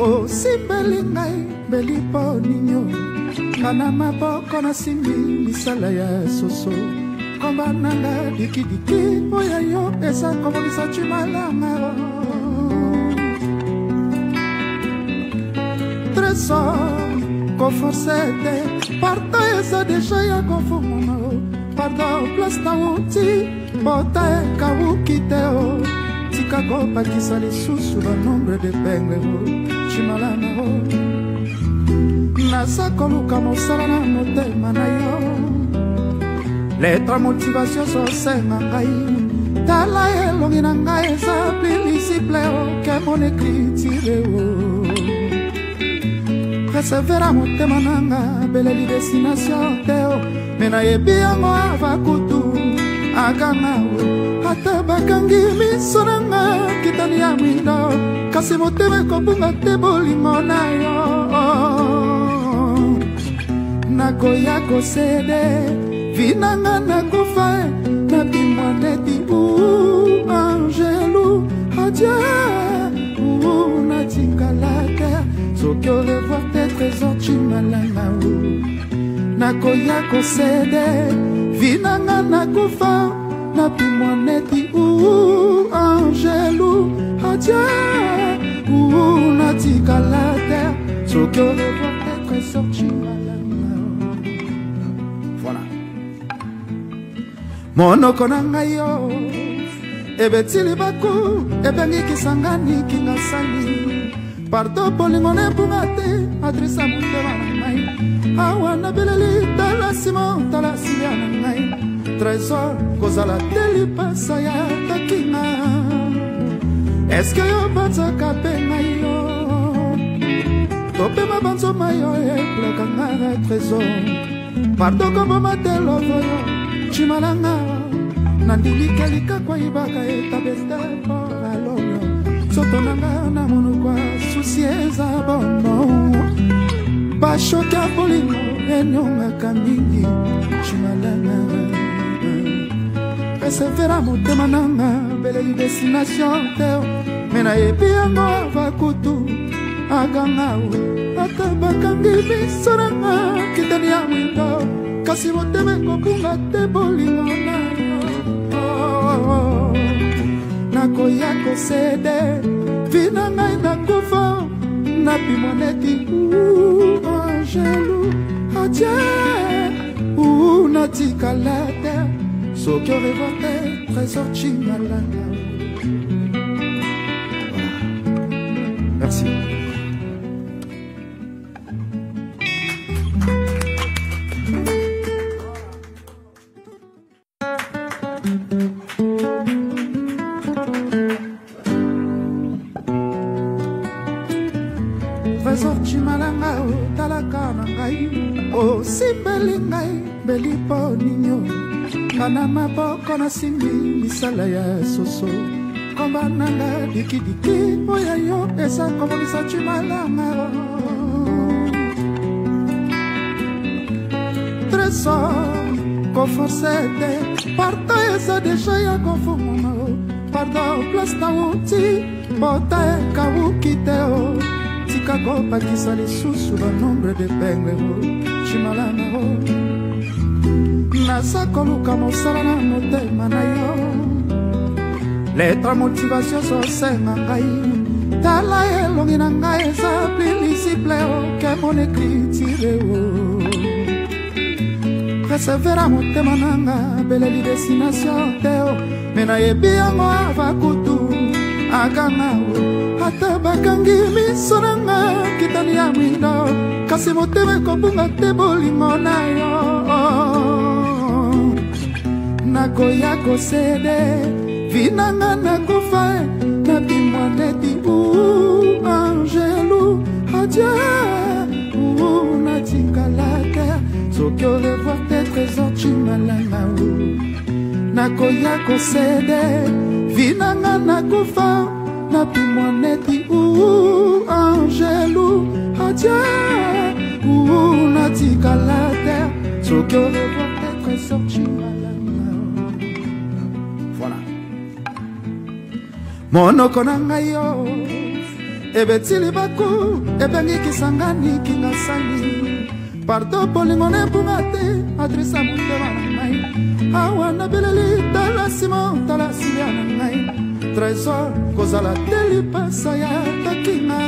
O simbeli ngai beli po ninyo Kana maboko na simbi misala ya soso Komba nanga diki diki Oya yo esa komolisa chumalanga Trésor Conforcete Parta esa deja ya konfumo Parda place na uti Bota e kawukiteo Tika gopa kisa lisusu ba nombre de pengue Chimalama Nasa koluka mosala na motema na yo Letra motivation so senga ngai Tala elongi na ngai eza plilisiple Ke mon écriture Persevera motema nanga beleli destination teo Mena yebi yango avakutu Aganga Ata bakangi miso nanga kitani ya mwindo Kasi motema kobunga te bolingo na yo Nakoya kosede Vinanga nakufa Nabimwa neti Angelu Adieu Natingalate Soki au revoir tes trésors chimalanga Nakoya kosede Vinanga nakufa Nabimwa neti Angelu Adieu Natingalate Soki au revoir tes trésors chimalanga. Voilà. Monoko na ngai yo Ebetili baku Ebengi kisangani kingasani Parto polingo ne bungate Adresa mutema na ngai Awana beleli tala simo Tala siya na ngai Trésor kozala teli pasa ya takina Eske yo batzaka pe ngai yo Tope mabanzo mayo Epleka ngara trésor Parto kombo matelo voyo Chimalanga Nandilikalika kwa ibaka etabesta Pora loyo Soto nanga na monukwa Susieza bono Bashoka polino Enyonga kamingi Chimalanga Persevera motema nanga Beleli destination teo Mena yebi yango avakutu Aganga Ata bakangi miso nanga Kitani ya mwindo Kasi moteme kobunga te bolingo na yo Nakoya kosede Vina ngai nakufa Napimwa neti Angelu Adieu Natikalate Soki au revoir tes trésors chimalanga. Merci. Trésor chimalanga talaka na ngai O simbeli ngai beli po ninyo Kana maboko na simbi misala ya soso Komba nanga diki diki Oya yo esa komolisa chimalanga Trésor Conforcete Parta esa deja ya konfumo Parda place na uti Bota e kawukiteo Tika gopa kisa lisusu ba nombre de pengue Chimalama Nasa koluka mosala na motema na yo Letra motivation so senga ngai Tala elongi na ngai eza plilisiple Ke mon écriture Persevera motema nanga beleli destination teo Mena yebi yango avakutu Aganga Ata bakangi miso nanga Kitani ya mwindo Kasi motema kobunga te bolingo na yo Nakoya kosede Vinanga nakufa Nabimwa neti Angelu Adieu Natingalate Soki au revoir tes trésors chimalanga Nakoya kosede Vinanga nakufa Nabimwa neti Angelu Adieu Natingalate Soki au revoir tes trésors chimalanga. Voilà. Monoko na ngai yo ebetili baku ebengikisangani kingasani parto polingo nempunga te adresa motema na ngai awa nabeleli tala simo tala silia na ngai trésor kozala te lipasa ya takinga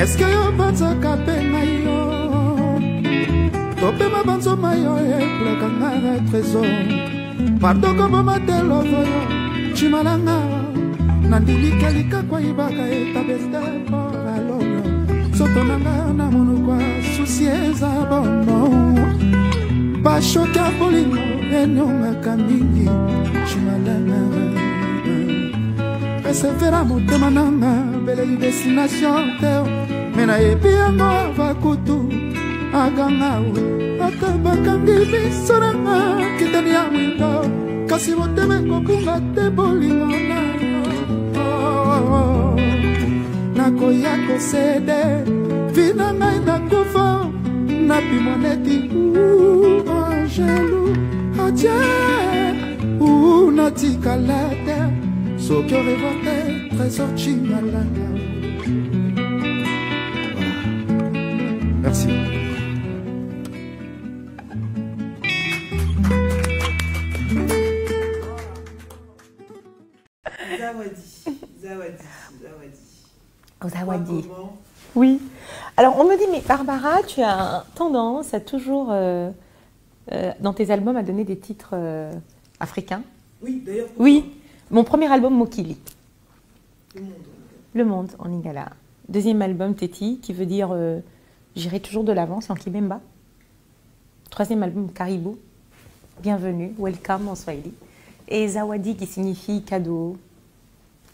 eske yo banzaka mpe ngai yo topema banzoma yo ekulakanga trésor parto koboma te lovo yo cimalanga nandilikelika kwa ibaka etabeste poraloyo soto nanga na monokwa susi eza bono bashoki ya bolingo enyongaka mingi cimalanga pesevera motema nanga beleli destination te me nayebi yango avakutu agangao ata bakangi biso nanga kitani ya mwindo kasi motema ekobunga te bolingo nakoya kosede vina ngai nakufa napimwa neti angelu atie natikala te soki orevoir te trésor cimalanga. Merci. Zawadi. Oui. Alors on me dit, mais Barbara, tu as tendance à toujours, dans tes albums, à donner des titres africains. Oui, d'ailleurs. Oui. Mon premier album, Mokili. Le monde. Le monde, en lingala. Deuxième album, Teti, qui veut dire j'irai toujours de l'avant, c'est en Kibemba. Troisième album, Caribou. Bienvenue, welcome en Swahili. Et Zawadi, qui signifie cadeau.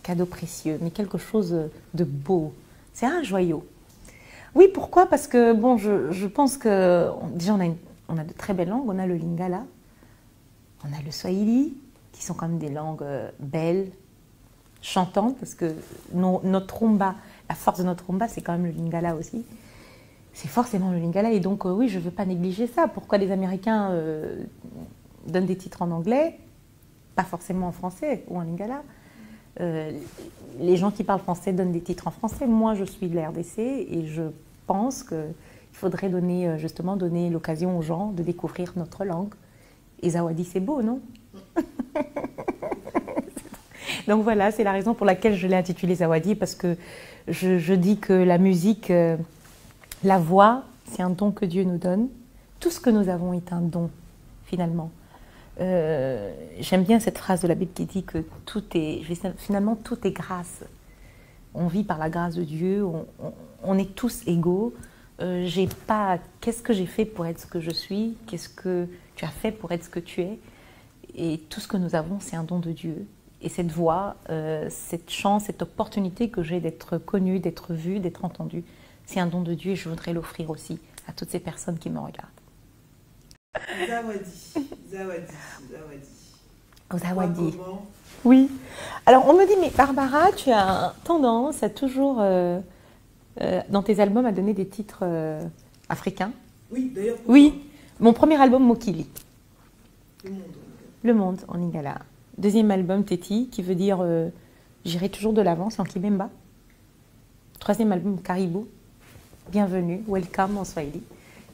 Cadeau précieux, mais quelque chose de beau. C'est un joyau. Oui, pourquoi? Parce que, bon, je pense que, déjà, on a de très belles langues. On a le lingala, on a le swahili, qui sont quand même des langues belles, chantantes, parce que notre rumba, la force de notre rumba, c'est quand même le lingala aussi. C'est forcément le lingala, et donc, oui, je ne veux pas négliger ça. Pourquoi les Américains donnent des titres en anglais, pas forcément en français ou en lingala? Les gens qui parlent français donnent des titres en français. Moi, je suis de la RDC et je pense qu'il faudrait justement donner l'occasion aux gens de découvrir notre langue. Et Zawadi, c'est beau, non? Donc voilà, c'est la raison pour laquelle je l'ai intitulé Zawadi, parce que je dis que la musique, la voix, c'est un don que Dieu nous donne. Tout ce que nous avons est un don, finalement. J'aime bien cette phrase de la Bible qui dit que finalement tout est grâce. On vit par la grâce de Dieu, on est tous égaux. Qu'est-ce que j'ai fait pour être ce que je suis? Qu'est-ce que tu as fait pour être ce que tu es? Et tout ce que nous avons, c'est un don de Dieu. Et cette voix, cette chance, cette opportunité que j'ai d'être connue, d'être vue, d'être entendue, c'est un don de Dieu et je voudrais l'offrir aussi à toutes ces personnes qui me regardent. Zawadi. Zawadi. Oui. Alors on me dit, mais Barbara, tu as tendance à toujours, dans tes albums, à donner des titres africains. Oui, d'ailleurs. Oui. Mon premier album, Mokili. Le monde. Le monde, en lingala. Deuxième album, Teti, qui veut dire j'irai toujours de l'avant, c'est en Kibemba. Troisième album, Caribou. Bienvenue, welcome en Swahili.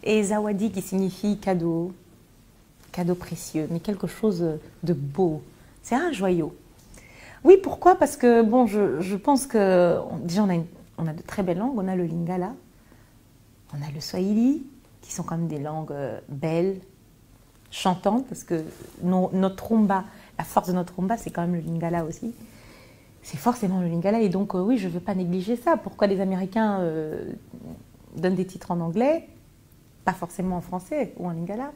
Et Zawadi, qui signifie cadeau, cadeau précieux, mais quelque chose de beau. C'est un joyau. Oui, pourquoi? Parce que, bon, je pense que, déjà, on a de très belles langues. On a le lingala, on a le swahili, qui sont quand même des langues belles, chantantes, parce que notre rumba, la force de notre rumba, c'est quand même le lingala aussi. C'est forcément le lingala, et donc, oui, je ne veux pas négliger ça. Pourquoi les Américains donnent des titres en anglais, pas forcément en français ou en lingala?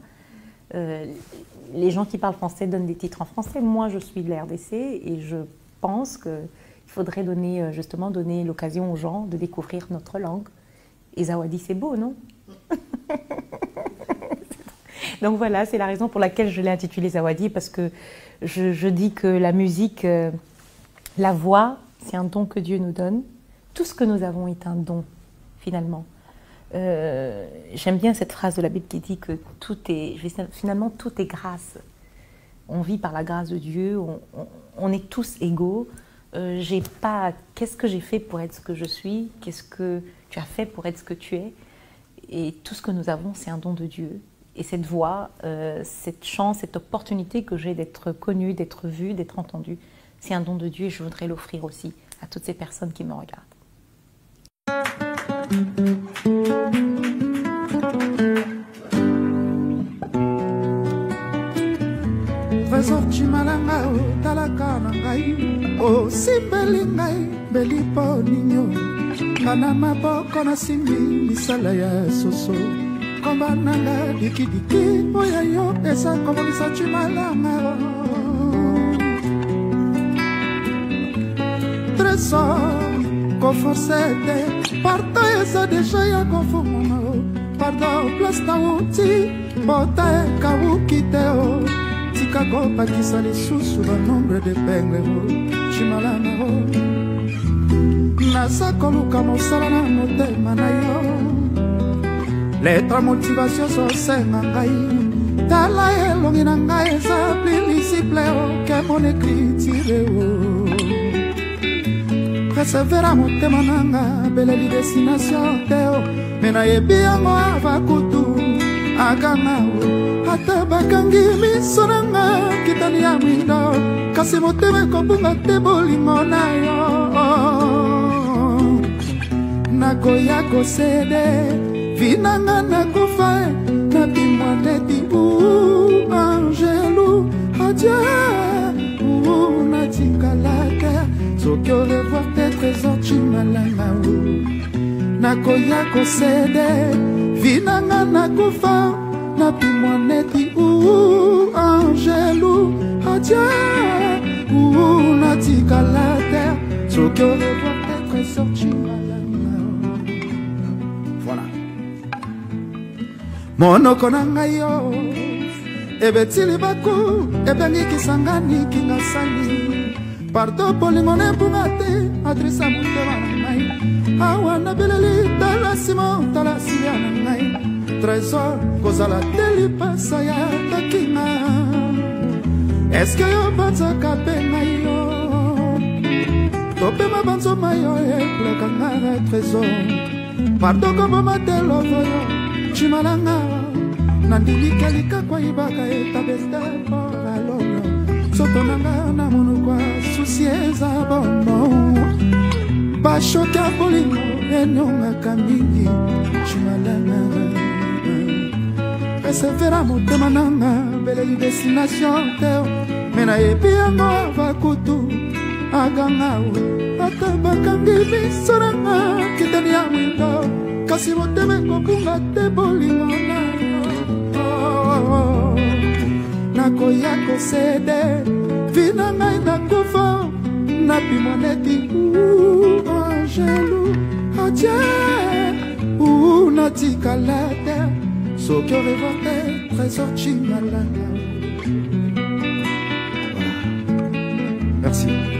Les gens qui parlent français donnent des titres en français. Moi, je suis de la RDC et je pense qu'il faudrait justement donner l'occasion aux gens de découvrir notre langue. Et Zawadi, c'est beau, non? Donc voilà, c'est la raison pour laquelle je l'ai intitulé Zawadi, parce que je dis que la musique, la voix, c'est un don que Dieu nous donne. Tout ce que nous avons est un don, finalement. J'aime bien cette phrase de la Bible qui dit que finalement tout est grâce. On vit par la grâce de Dieu, on est tous égaux. J'ai pas. Qu'est-ce que j'ai fait pour être ce que je suis? Qu'est-ce que tu as fait pour être ce que tu es? Et tout ce que nous avons, c'est un don de Dieu. Et cette voix, cette chance, cette opportunité que j'ai d'être connue, d'être vue, d'être entendue, c'est un don de Dieu et je voudrais l'offrir aussi à toutes ces personnes qui me regardent. Trésor chimalanga o talaka na ngai o simbeli ngai beli po ninyo kana maboko na simbi misala ya soso komba nanga dikidiki oya yo esa komonisa chimalanga Trésor conforcete parta esa deja ya konfumona pardon place na uti bota kawukiteo Chicago pakisa lisusu ba nombre de pengle chimalanga nasa koluka mosala na motema na yo letra motivation so senga ngai tala elongi na ngai eza plilisiple ke mon écriture persevera motema nanga beleli destination teo mena yebi yango avakutu aganga ata bakangi miso nanga kitani ya mwindo kasi motema ekobunga te bolingo na yo nakoya kosede vinanga nakufa na bimwa neti angelu adia natikala te soki orevoir te trésor chimalanga nakoya kosede vinanga nakufa na pimoneti angelu adia natikala te soki orevoir te trésor chimalanga voilà monoko na ngai yo ebetili baku ebengikisanga niki ngasali pardo bolingo nebunga te adresa motema na ngai awa nabeleli tala simo tala siya na ngai Trésor kozala te lipasa ya takinga eske yo banzaka mpe ngai yo topema banzoma yo ekulakanga na trésor pardo komboma te lovo yo chimalanga nandilikelika kwa ibaka etabeste poralono soto nanga na monokwa susi eza bono bashoka bolingo enyongaka mingi chimalanga persevera motema nanga beleli destination teo mena yebi yango avakutu aganga ata bakangi miso nanga kitani ya mwindo kasi motema ekobunga te bolingo na yo nakoya kosede vina ngai nakufa napimwa neti angelu adia natikala te soki orevoir te trésor chimalanga. Merci.